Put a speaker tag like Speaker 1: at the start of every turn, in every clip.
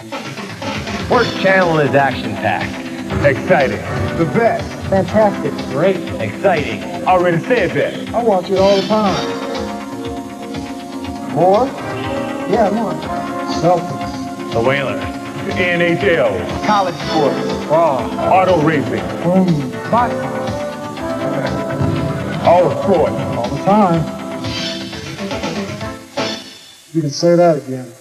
Speaker 1: Sports Channel is action-packed.
Speaker 2: Exciting.
Speaker 3: The best.
Speaker 4: Fantastic.
Speaker 1: Great. Exciting.
Speaker 2: Already said that.
Speaker 3: I watch it all the time. More? Yeah, more. Celtics.
Speaker 2: The Whalers. The NHL.
Speaker 4: College sports.
Speaker 2: Auto racing.
Speaker 3: Boxing.
Speaker 2: All sports.
Speaker 3: All the time. You can say that again.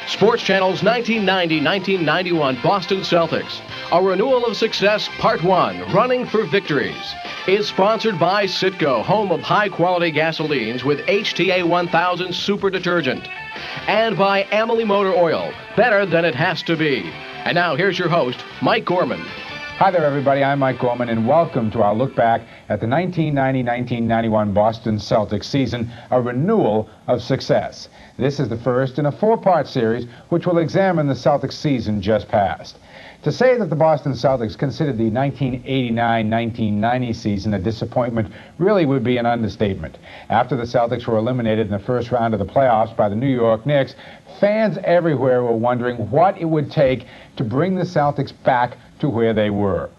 Speaker 5: Sports Channel's 1990-1991 Boston Celtics, A Renewal of Success Part 1, Running for Victories, is sponsored by Citgo, home of high-quality gasolines with HTA 1000 super detergent, and by Amalie Motor Oil, better than it has to be. And now here's your host, Mike Gorman.
Speaker 6: Hi there, everybody. I'm Mike Gorman, and welcome to our look back at the 1990-1991 Boston Celtics season, A Renewal of Success. This is the first in a four-part series which will examine the Celtics season just past. To say that the Boston Celtics considered the 1989-1990 season a disappointment really would be an understatement. After the Celtics were eliminated in the first round of the playoffs by the New York Knicks, fans everywhere were wondering what it would take to bring the Celtics back to where they were.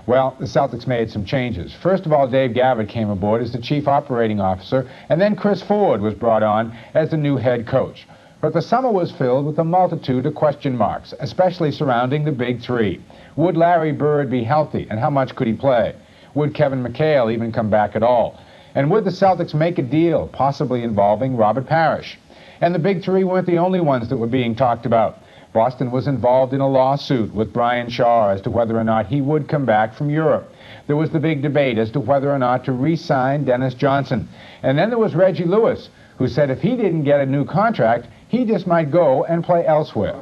Speaker 6: Well, the Celtics made some changes. First of all, Dave Gavitt came aboard as the chief operating officer, and then Chris Ford was brought on as the new head coach. But the summer was filled with a multitude of question marks, especially surrounding the big three. Would Larry Bird be healthy, and how much could he play? Would Kevin McHale even come back at all? And would the Celtics make a deal, possibly involving Robert Parrish? And the big three weren't the only ones that were being talked about. Boston was involved in a lawsuit with Brian Shaw as to whether or not he would come back from Europe. There was the big debate as to whether or not to re-sign Dennis Johnson. And then there was Reggie Lewis, who said if he didn't get a new contract, he just might go and play elsewhere.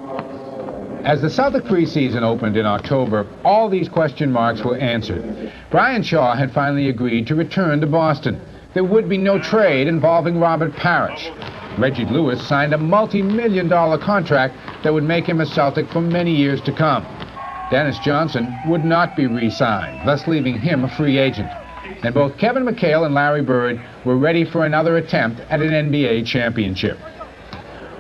Speaker 6: As the Celtic preseason opened in October, all these question marks were answered. Brian Shaw had finally agreed to return to Boston. There would be no trade involving Robert Parrish. Reggie Lewis signed a multi-million-dollar contract that would make him a Celtic for many years to come. Dennis Johnson would not be re-signed, thus leaving him a free agent. And both Kevin McHale and Larry Bird were ready for another attempt at an NBA championship.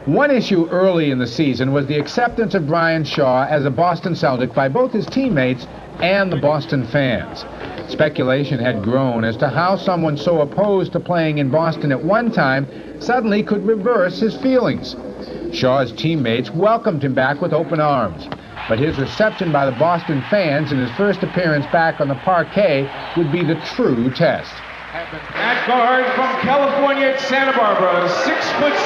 Speaker 6: One issue early in the season was the acceptance of Brian Shaw as a Boston Celtic by both his teammates and the Boston fans. Speculation had grown as to how someone so opposed to playing in Boston at one time suddenly could reverse his feelings. Shaw's teammates welcomed him back with open arms, but his reception by the Boston fans in his first appearance back on the parquet would be the true test.
Speaker 7: At guard from California at Santa Barbara, 6'6", number 20,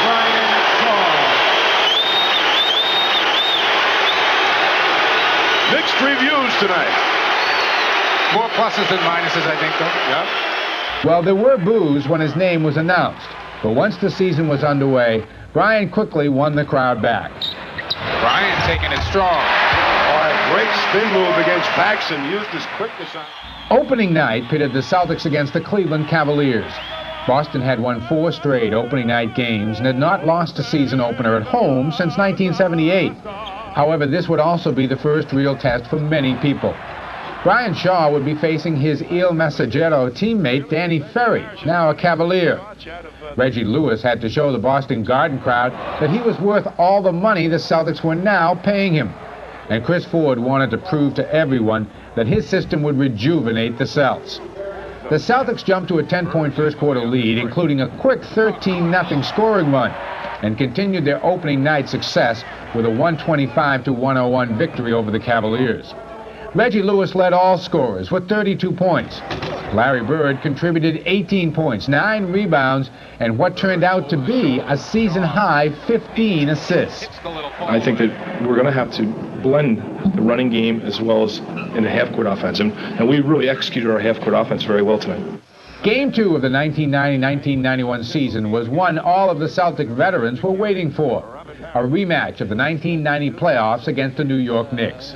Speaker 7: Brian Shaw.
Speaker 8: Mixed reviews tonight. More pluses than minuses, I think, though. Yeah.
Speaker 6: Well, there were boos when his name was announced, but once the season was underway, Brian quickly won the crowd back.
Speaker 8: Brian taking it strong.
Speaker 1: Oh, a great spin move against Paxson, used his quickness on.
Speaker 6: Opening night pitted the Celtics against the Cleveland Cavaliers. Boston had won 4 straight opening night games and had not lost a season opener at home since 1978. However, this would also be the first real test for many people. Brian Shaw would be facing his Il Messaggero teammate Danny Ferry, now a Cavalier. Reggie Lewis had to show the Boston Garden crowd that he was worth all the money the Celtics were now paying him. And Chris Ford wanted to prove to everyone that his system would rejuvenate the Celts. The Celtics jumped to a 10-point first-quarter lead, including a quick 13-0 scoring run, and continued their opening night success with a 125-101 victory over the Cavaliers. Reggie Lewis led all scorers with 32 points. Larry Bird contributed 18 points, 9 rebounds, and what turned out to be a season-high 15 assists.
Speaker 9: I think that we're going to have to blend the running game as well as in the half-court offense, and we really executed our half-court offense very well tonight.
Speaker 6: Game 2 of the 1990-1991 season was one all of the Celtic veterans were waiting for. A rematch of the 1990 playoffs against the New York Knicks.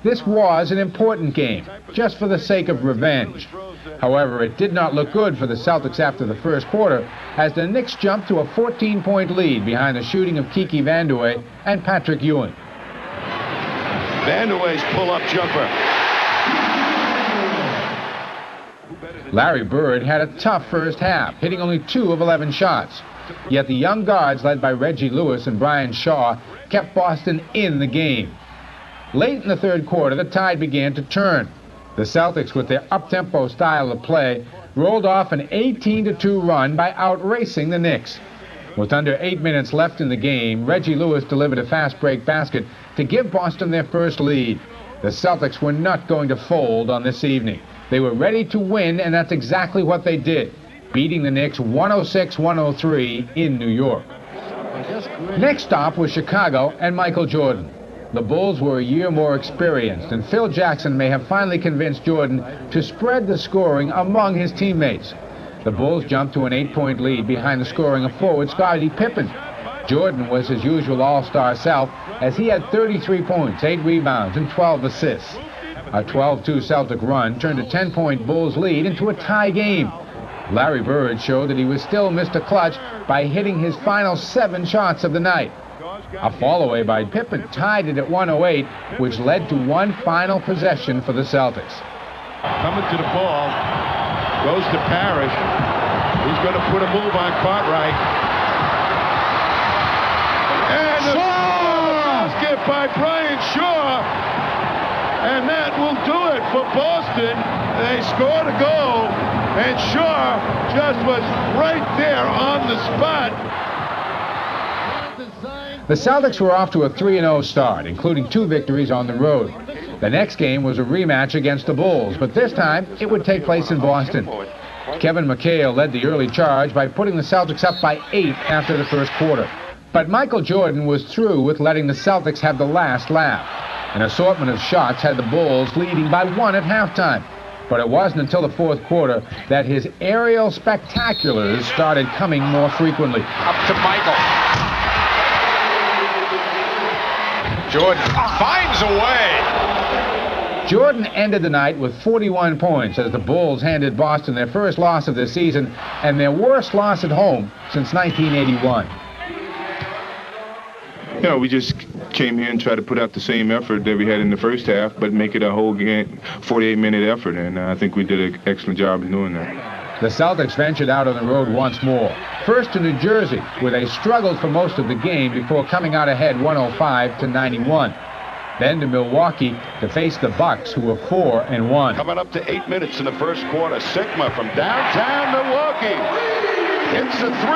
Speaker 6: This was an important game, just for the sake of revenge. However, it did not look good for the Celtics after the first quarter, as the Knicks jumped to a 14-point lead behind the shooting of Kiki Vandeweghe and Patrick Ewing.
Speaker 1: Vandeweghe's pull-up jumper.
Speaker 6: Larry Bird had a tough first half, hitting only 2 of 11 shots. Yet the young guards, led by Reggie Lewis and Brian Shaw, kept Boston in the game. Late in the third quarter, the tide began to turn. The Celtics, with their up-tempo style of play, rolled off an 18-2 run by outracing the Knicks. With under 8 minutes left in the game, Reggie Lewis delivered a fast break basket to give Boston their first lead. The Celtics were not going to fold on this evening. They were ready to win, and that's exactly what they did, beating the Knicks 106-103 in New York. Next stop was Chicago and Michael Jordan. The Bulls were a year more experienced, and Phil Jackson may have finally convinced Jordan to spread the scoring among his teammates. The Bulls jumped to an 8-point lead behind the scoring of forward Scottie Pippen. Jordan was his usual all-star self, as he had 33 points, 8 rebounds, and 12 assists. A 12-2 Celtic run turned a 10-point Bulls lead into a tie game. Larry Bird showed that he was still Mr. Clutch by hitting his final 7 shots of the night. A fall-away by Pippen tied it at 108, which led to one final possession for the Celtics.
Speaker 1: Coming to the ball, goes to Parrish. He's going to put a move on Cartwright. And a basket by Brian Shaw. And that will do it for Boston. They scored a goal, and Shaw just was right there on the spot.
Speaker 6: The Celtics were off to a 3-0 start, including 2 victories on the road. The next game was a rematch against the Bulls, but this time it would take place in Boston. Kevin McHale led the early charge by putting the Celtics up by 8 after the first quarter. But Michael Jordan was through with letting the Celtics have the last laugh. An assortment of shots had the Bulls leading by 1 at halftime. But it wasn't until the fourth quarter that his aerial spectaculars started coming more frequently.
Speaker 8: Up to Michael. Jordan finds a way.
Speaker 6: Jordan ended the night with 41 points as the Bulls handed Boston their first loss of the season and their worst loss at home since 1981.
Speaker 10: You know, we just came here and tried to put out the same effort that we had in the first half, but make it a whole game, 48-minute effort, and I think we did an excellent job in doing that.
Speaker 6: The Celtics ventured out on the road once more. First to New Jersey, where they struggled for most of the game before coming out ahead 105-91. Then to Milwaukee to face the Bucks, who were 4-1.
Speaker 1: Coming up to 8 minutes in the first quarter, Sigma from downtown Milwaukee hits a 3.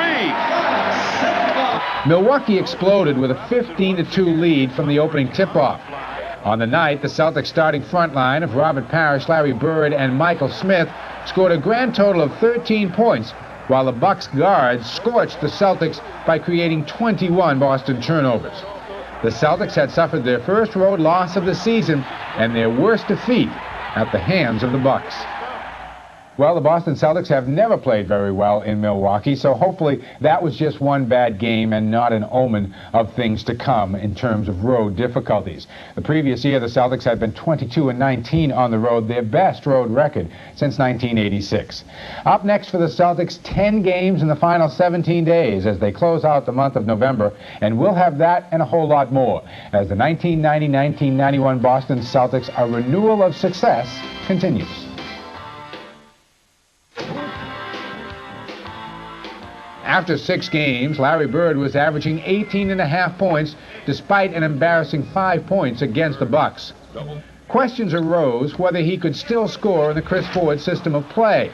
Speaker 6: Milwaukee exploded with a 15-2 lead from the opening tip-off. On the night, the Celtics starting front line of Robert Parrish, Larry Bird, and Michael Smith scored a grand total of 13 points, while the Bucks guards scorched the Celtics by creating 21 Boston turnovers. The Celtics had suffered their first road loss of the season and their worst defeat at the hands of the Bucks. Well, the Boston Celtics have never played very well in Milwaukee, so hopefully that was just one bad game and not an omen of things to come in terms of road difficulties. The previous year, the Celtics had been 22-19 on the road, their best road record since 1986. Up next for the Celtics, 10 games in the final 17 days as they close out the month of November, and we'll have that and a whole lot more as the 1990-1991 Boston Celtics, a renewal of success, continues. After 6 games, Larry Bird was averaging 18.5 points despite an embarrassing 5 points against the Bucks. questions arose whether he could still score in the Chris Ford system of play.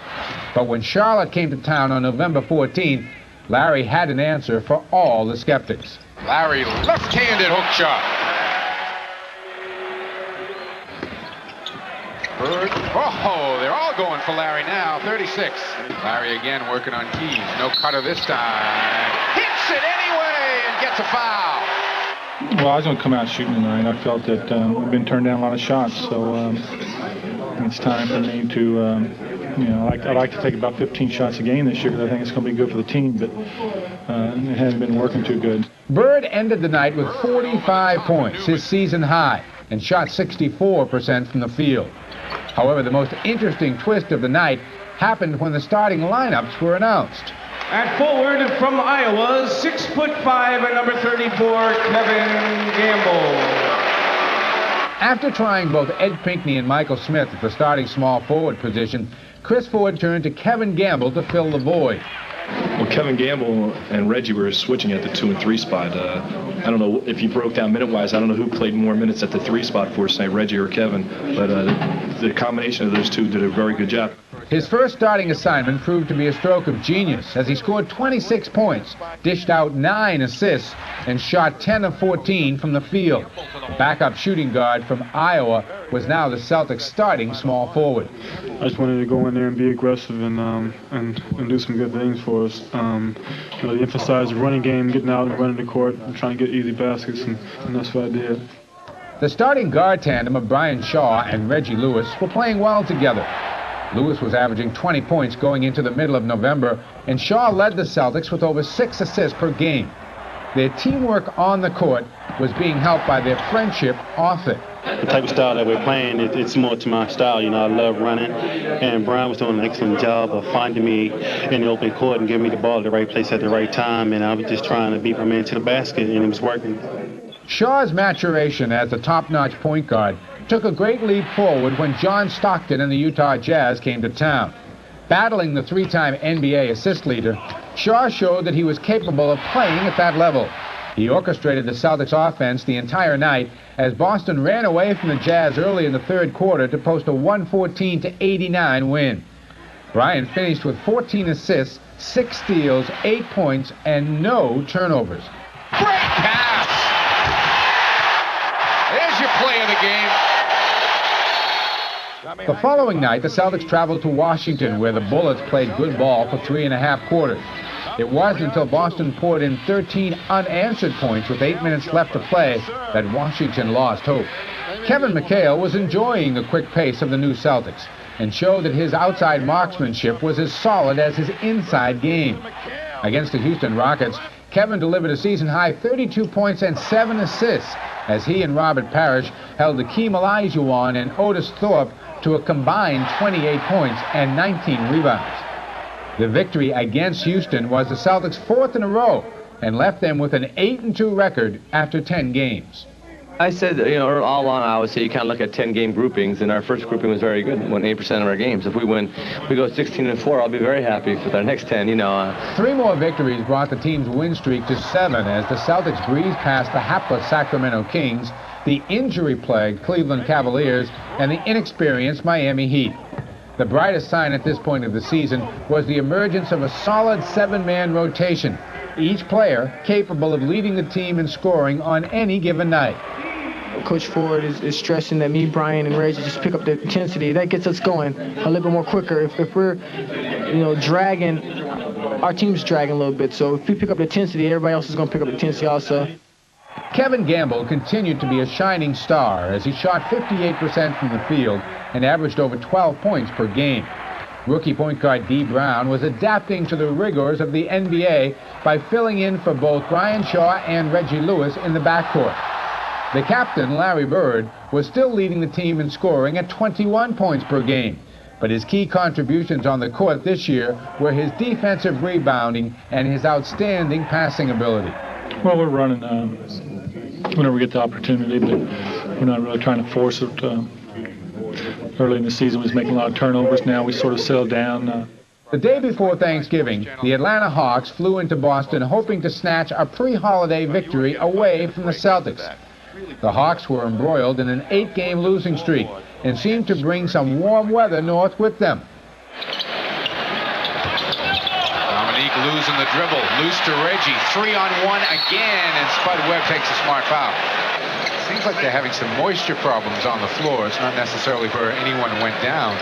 Speaker 6: But when Charlotte came to town on November 14th, Larry had an answer for all the skeptics.
Speaker 8: Larry, left-handed hook shot. Bird. Oh, they're all going for Larry now. 36. Larry again working on keys. No cutter this time. Hits it anyway and gets a foul.
Speaker 11: Well, I was going to come out shooting tonight. I felt that we've been turned down a lot of shots, so it's time for me to, I'd like to take about 15 shots a game this year because I think it's going to be good for the team, but it hasn't been working too good.
Speaker 6: Bird ended the night with 45 points, his season high, and shot 64% from the field. However, the most interesting twist of the night happened when the starting lineups were announced.
Speaker 7: At forward from Iowa, 6'5" and number 34, Kevin Gamble.
Speaker 6: After trying both Ed Pinckney and Michael Smith at the starting small forward position, Chris Ford turned to Kevin Gamble to fill the void.
Speaker 9: Well, Kevin Gamble and Reggie were switching at the 2 and 3 spot. I don't know if you broke down minute-wise. I don't know who played more minutes at the 3 spot for us tonight, Reggie or Kevin. But the combination of those two did a very good job.
Speaker 6: His first starting assignment proved to be a stroke of genius as he scored 26 points, dished out 9 assists, and shot 10 of 14 from the field. The backup shooting guard from Iowa was now the Celtics' starting small forward.
Speaker 3: I just wanted to go in there and be aggressive and do some good things for us. They emphasize the running game, getting out and running the court, and trying to get easy baskets, and that's what I did.
Speaker 6: The starting guard tandem of Brian Shaw and Reggie Lewis were playing well together. Lewis was averaging 20 points going into the middle of November, and Shaw led the Celtics with over 6 assists per game. Their teamwork on the court was being helped by their friendship off it.
Speaker 12: The type of style that we're playing, it's more to my style. I love running, and Brian was doing an excellent job of finding me in the open court and giving me the ball at the right place at the right time, and I was just trying to beat my man to the basket, and it was working.
Speaker 6: Shaw's maturation as the top-notch point guard took a great leap forward when John Stockton and the Utah Jazz came to town. Battling the 3-time NBA assist leader, Shaw showed that he was capable of playing at that level. He orchestrated the Celtics offense the entire night as Boston ran away from the Jazz early in the third quarter to post a 114-89 win. Brian finished with 14 assists, 6 steals, 8 points, and no turnovers.
Speaker 8: Great pass! There's your play of the game.
Speaker 6: The following night, the Celtics traveled to Washington, where the Bullets played good ball for 3.5 quarters. It wasn't until Boston poured in 13 unanswered points with 8 minutes left to play that Washington lost hope. Kevin McHale was enjoying the quick pace of the new Celtics and showed that his outside marksmanship was as solid as his inside game. Against the Houston Rockets, Kevin delivered a season-high 32 points and 7 assists as he and Robert Parrish held Akeem Olajuwon and Otis Thorpe to a combined 28 points and 19 rebounds. The victory against Houston was the Celtics' 4th in a row and left them with an 8-2 record after 10 games.
Speaker 13: I said, all along I would say you kind of look at 10-game groupings, and our first grouping was very good, won 8% of our games. If we go 16-4, I'll be very happy with our next 10,
Speaker 6: 3 more victories brought the team's win streak to 7 as the Celtics breezed past the hapless Sacramento Kings, the injury-plagued Cleveland Cavaliers, and the inexperienced Miami Heat. The brightest sign at this point of the season was the emergence of a solid 7-man rotation, each player capable of leading the team in scoring on any given night.
Speaker 14: Coach Ford is stressing that me, Brian, and Reggie just pick up the intensity. That gets us going a little bit more quicker. If we're, dragging, our team's dragging a little bit. So if we pick up the intensity, everybody else is going to pick up the intensity also.
Speaker 6: Kevin Gamble continued to be a shining star as he shot 58% from the field and averaged over 12 points per game. Rookie point guard Dee Brown was adapting to the rigors of the NBA by filling in for both Brian Shaw and Reggie Lewis in the backcourt. The captain, Larry Bird, was still leading the team in scoring at 21 points per game, but his key contributions on the court this year were his defensive rebounding and his outstanding passing ability.
Speaker 11: Well, we're running whenever we get the opportunity, but we're not really trying to force it. Early in the season, we was making a lot of turnovers. Now we sort of settled down.
Speaker 6: The day before Thanksgiving, the Atlanta Hawks flew into Boston hoping to snatch a pre-holiday victory away from the Celtics. The Hawks were embroiled in an 8-game losing streak and seemed to bring some warm weather north with them.
Speaker 8: Dominique losing the dribble. Loose to Reggie. 3-on-1 again, and Spud Webb takes a smart foul. Seems like they're having some moisture problems on the floor. It's not necessarily where anyone went down.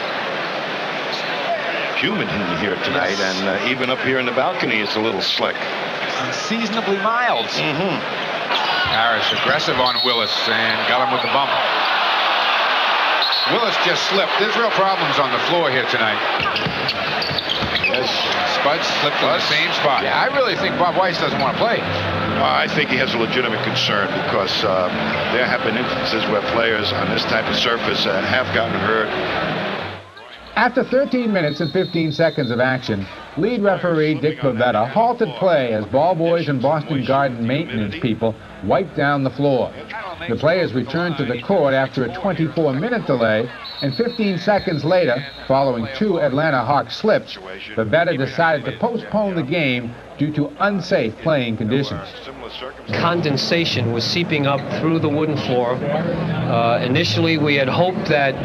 Speaker 15: Humid in here tonight, and even up here in the balcony, it's a little slick.
Speaker 8: Unseasonably mild. Harris aggressive on Willis, and got him with the bump. Willis just slipped. There's real problems on the floor here tonight. Yes, Spud slipped in the same spot. Yeah, I really think Bob Weiss doesn't want to play.
Speaker 15: I think he has a legitimate concern because there have been instances where players on this type of surface have gotten hurt.
Speaker 6: After 13 minutes and 15 seconds of action, lead referee Dick Pavetta halted play as ball boys and Boston Garden maintenance people wiped down the floor. The players returned to the court after a 24-minute delay, and 15 seconds later, following 2 Atlanta Hawks slips, Pavetta decided to postpone the game due to unsafe playing conditions.
Speaker 16: Condensation was seeping up through the wooden floor. Initially, we had hoped that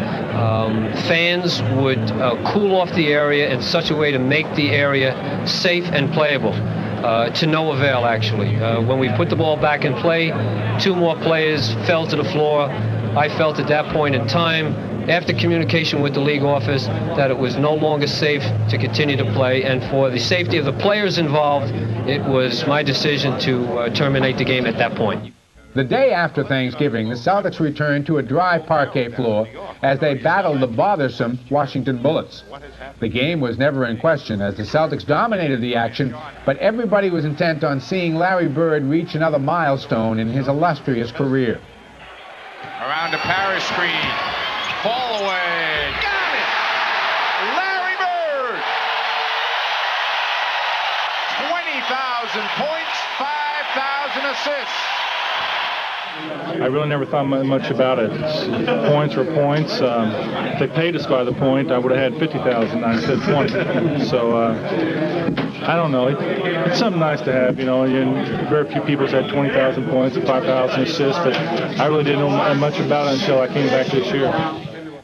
Speaker 16: fans would cool off the area in such a way to make the area safe and playable. To no avail, actually. When we put the ball back in play, 2 more players fell to the floor. I felt at that point in time, after communication with the league office, that it was no longer safe to continue to play, and for the safety of the players involved, it was my decision to terminate the game at that point.
Speaker 6: The day after Thanksgiving, the Celtics returned to a dry parquet floor as they battled the bothersome Washington Bullets. The game was never in question as the Celtics dominated the action, but everybody was intent on seeing Larry Bird reach another milestone in his illustrious career.
Speaker 8: Around to Parrish screen. Fall away. Got it! Larry Bird! 20,000 points, 5,000 assists.
Speaker 11: I really never thought much about it. Points were points. If they paid us by the point, I would have had 50,000. I said 20. So I don't know. It's something nice to have, you know. And very few people had 20,000 points and 5,000 assists, but I really didn't know much about it until I came back this year.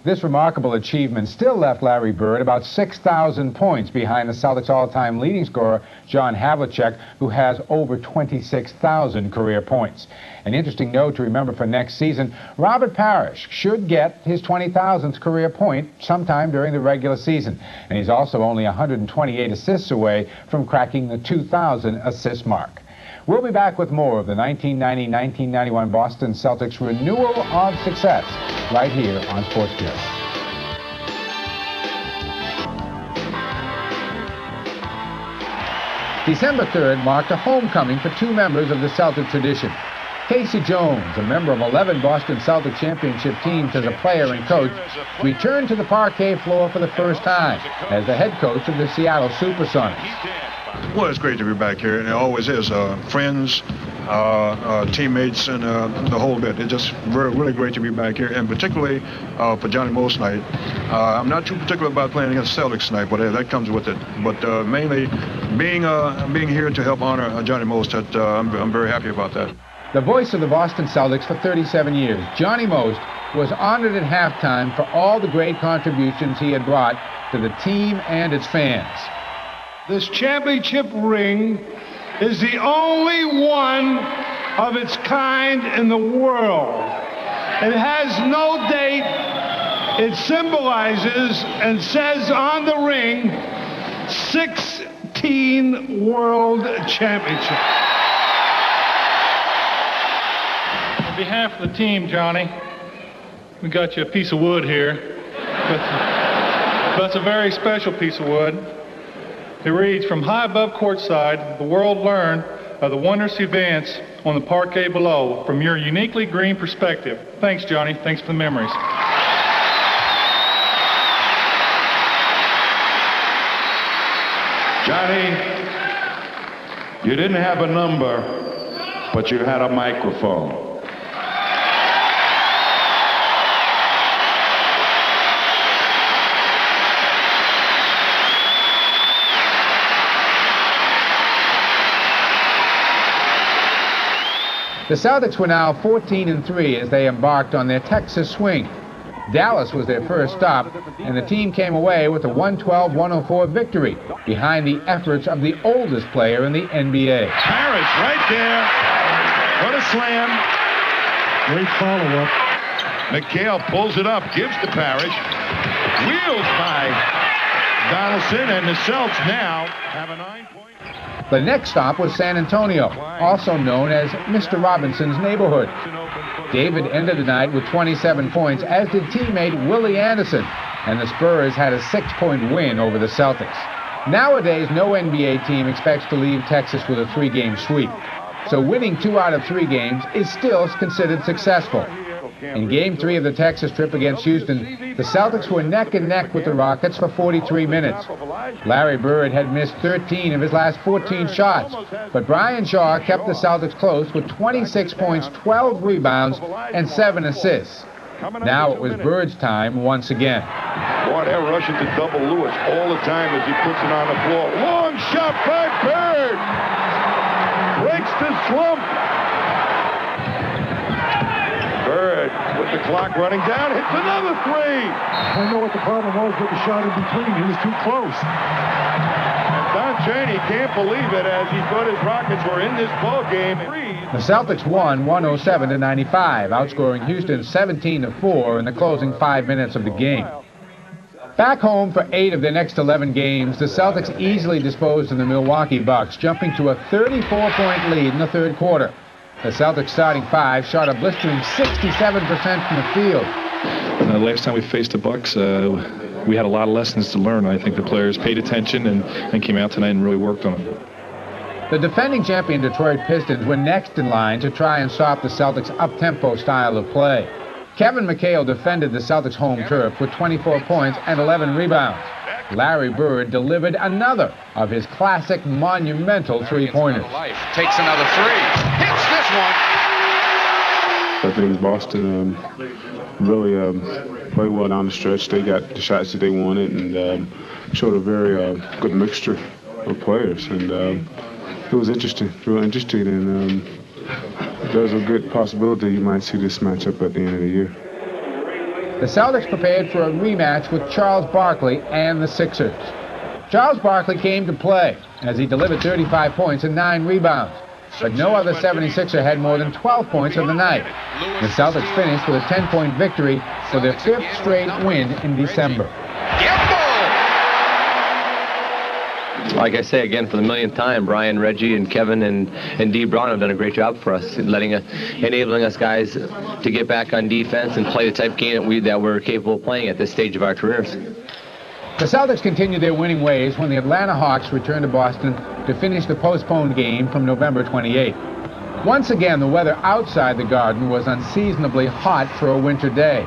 Speaker 6: This remarkable achievement still left Larry Bird about 6,000 points behind the Celtics' all-time leading scorer, John Havlicek, who has over 26,000 career points. An interesting note to remember for next season, Robert Parrish should get his 20,000th career point sometime during the regular season. And he's also only 128 assists away from cracking the 2,000 assist mark. We'll be back with more of the 1990-1991 Boston Celtics renewal of success right here on Sports Bureau. December 3rd marked a homecoming for 2 members of the Celtic tradition. Casey Jones, a member of 11 Boston Celtic championship teams as a player and coach, returned to the parquet floor for the first time as the head coach of the Seattle Supersonics.
Speaker 17: Well, it's great to be back here, and it always is. Friends, teammates, and the whole bit. It's just really great to be back here, and particularly for Johnny Most night. I'm not too particular about playing against Celtics tonight, but that comes with it. But mainly being here to help honor Johnny Most, I'm very happy about that.
Speaker 6: The voice of the Boston Celtics for 37 years, Johnny Most, was honored at halftime for all the great contributions he had brought to the team and its fans.
Speaker 1: This championship ring is the only one of its kind in the world. It has no date. It symbolizes and says on the ring, 16 World Championships.
Speaker 11: On behalf of the team, Johnny, we got you a piece of wood here. But it's a very special piece of wood. It reads, "From high above courtside, the world learned of the wondrous events on the parquet below from your uniquely green perspective." Thanks, Johnny. Thanks for the memories.
Speaker 1: Johnny, you didn't have a number, but you had a microphone.
Speaker 6: The Celtics were now 14-3 as they embarked on their Texas swing. Dallas was their first stop, and the team came away with a 112-104 victory behind the efforts of the oldest player in the NBA.
Speaker 1: Parrish right there. What a slam.
Speaker 17: Great follow-up.
Speaker 1: McHale pulls it up, gives to Parrish. Wheels by Donaldson, and the Celts now have a 9-point.
Speaker 6: The next stop was San Antonio, also known as Mr. Robinson's neighborhood. David ended the night with 27 points, as did teammate Willie Anderson, and the Spurs had a 6-point win over the Celtics. Nowadays, no NBA team expects to leave Texas with a 3-game sweep, so winning 2 out of 3 games is still considered successful. In Game 3 of the Texas trip against Houston, the Celtics were neck and neck with the Rockets for 43 minutes. Larry Bird had missed 13 of his last 14 shots, but Brian Shaw kept the Celtics close with 26 points, 12 rebounds, and 7 assists. Now it was Bird's time once again.
Speaker 1: Boy, they're rushing to double Lewis all the time as he puts it on the floor. Long shot by Bird! Breaks the slump. Bird, with the clock running down, hits another 3.
Speaker 17: I know what the problem was with the shot in between. He was too close.
Speaker 1: And Don Chaney can't believe it as he thought his Rockets were in this ball game.
Speaker 6: The Celtics won 107-95, outscoring Houston 17-4 in the closing 5 minutes of the game. Back home for 8 of their next 11 games, the Celtics easily disposed of the Milwaukee Bucks, jumping to a 34-point lead in the third quarter. The Celtics starting 5 shot a blistering 67% from the field.
Speaker 9: Last time we faced the Bucks, we had a lot of lessons to learn. I think the players paid attention and came out tonight and really worked on it.
Speaker 6: The defending champion Detroit Pistons were next in line to try and stop the Celtics' up-tempo style of play. Kevin McHale defended the Celtics' home turf with 24 points and 11 rebounds. Larry Bird delivered another of his classic monumental three-pointers.
Speaker 8: Takes another 3. Hits this one.
Speaker 18: I think Boston really played well down the stretch. They got the shots that they wanted and showed a very good mixture of players. And it was interesting, real interesting. And there's a good possibility you might see this matchup at the end of the year.
Speaker 6: The Celtics prepared for a rematch with Charles Barkley and the Sixers. Charles Barkley came to play as he delivered 35 points and 9 rebounds, but no other 76er had more than 12 points of the night. The Celtics finished with a 10-point victory for their 5th straight win in December.
Speaker 13: Like I say again for the millionth time, Brian, Reggie, and Kevin and Dee Brown have done a great job for us, enabling us guys to get back on defense and play the type of game that we're capable of playing at this stage of our careers.
Speaker 6: The Celtics continued their winning ways when the Atlanta Hawks returned to Boston to finish the postponed game from November 28. Once again, the weather outside the Garden was unseasonably hot for a winter day.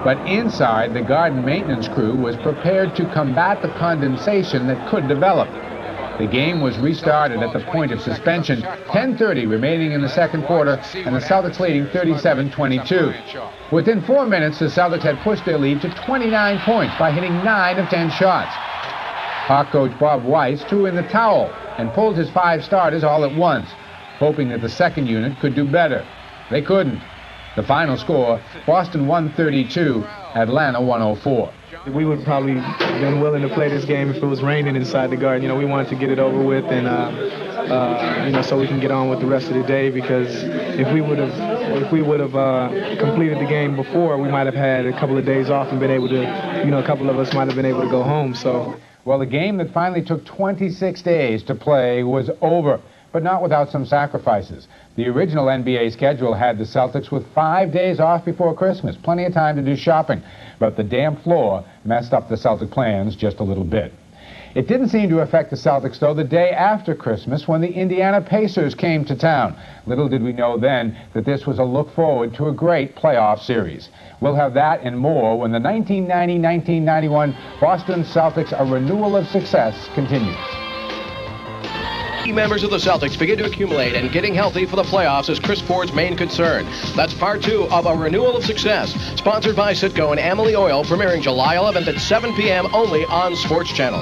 Speaker 6: But inside, the Garden maintenance crew was prepared to combat the condensation that could develop. The game was restarted at the point of suspension, 10:30 remaining in the second quarter, and the Celtics leading 37-22. Within 4 minutes, the Celtics had pushed their lead to 29 points by hitting 9 of 10 shots. Hawk coach Bob Weiss threw in the towel and pulled his 5 starters all at once, hoping that the second unit could do better. They couldn't. The final score, Boston 132, Atlanta 104.
Speaker 14: We would probably have been willing to play this game if it was raining inside the Garden. You know, we wanted to get it over with and, you know, so we can get on with the rest of the day, because if we would have completed the game before, we might have had a couple of days off and been able to, you know, a couple of us might have been able to go home. So,
Speaker 6: well, the game that finally took 26 days to play was over, but not without some sacrifices. The original NBA schedule had the Celtics with 5 days off before Christmas, plenty of time to do shopping, but the damp floor messed up the Celtic plans just a little bit. It didn't seem to affect the Celtics, though, the day after Christmas when the Indiana Pacers came to town. Little did we know then that this was a look forward to a great playoff series. We'll have that and more when the 1990-1991 Boston Celtics, a renewal of success, continues.
Speaker 5: Members of the Celtics begin to accumulate, and getting healthy for the playoffs is Chris Ford's main concern. That's part 2 of A Renewal of Success, sponsored by Citgo and Amalie Oil, premiering July 11th at 7 p.m. only on Sports Channel.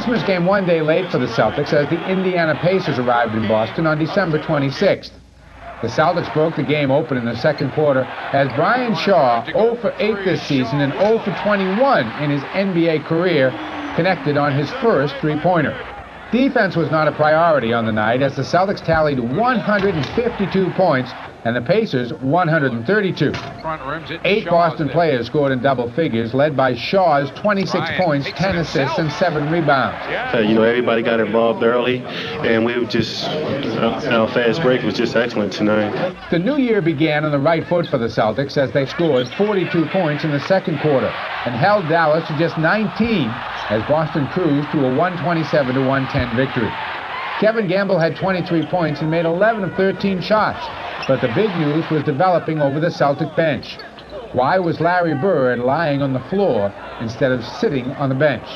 Speaker 6: Christmas came one day late for the Celtics as the Indiana Pacers arrived in Boston on December 26th. The Celtics broke the game open in the second quarter as Brian Shaw, 0 for 8 this season and 0 for 21 in his NBA career, connected on his first three-pointer. Defense was not a priority on the night as the Celtics tallied 152 points and the Pacers 132. 8 Boston players scored in double figures, led by Shaw's 26 points, 10 assists, and 7 rebounds.
Speaker 12: Everybody got involved early, and we were just, our fast break was just excellent tonight.
Speaker 6: The new year began on the right foot for the Celtics as they scored 42 points in the second quarter and held Dallas to just 19 as Boston cruised to a 127-110 victory. Kevin Gamble had 23 points and made 11 of 13 shots. But the big news was developing over the Celtic bench. Why was Larry Bird lying on the floor instead of sitting on the bench?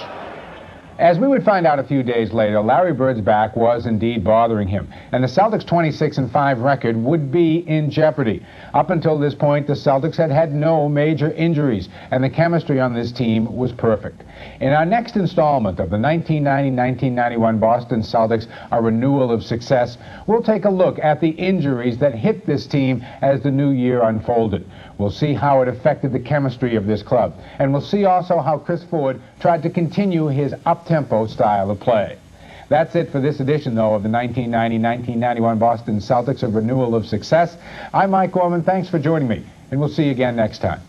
Speaker 6: As we would find out a few days later, Larry Bird's back was indeed bothering him, and the Celtics' 26-5 record would be in jeopardy. Up until this point, the Celtics had had no major injuries, and the chemistry on this team was perfect. In our next installment of the 1990-1991 Boston Celtics, A Renewal of Success, we'll take a look at the injuries that hit this team as the new year unfolded. We'll see how it affected the chemistry of this club, and we'll see also how Chris Ford tried to continue his up-tempo style of play. That's it for this edition, though, of the 1990-1991 Boston Celtics, A Renewal of Success. I'm Mike Gorman. Thanks for joining me, and we'll see you again next time.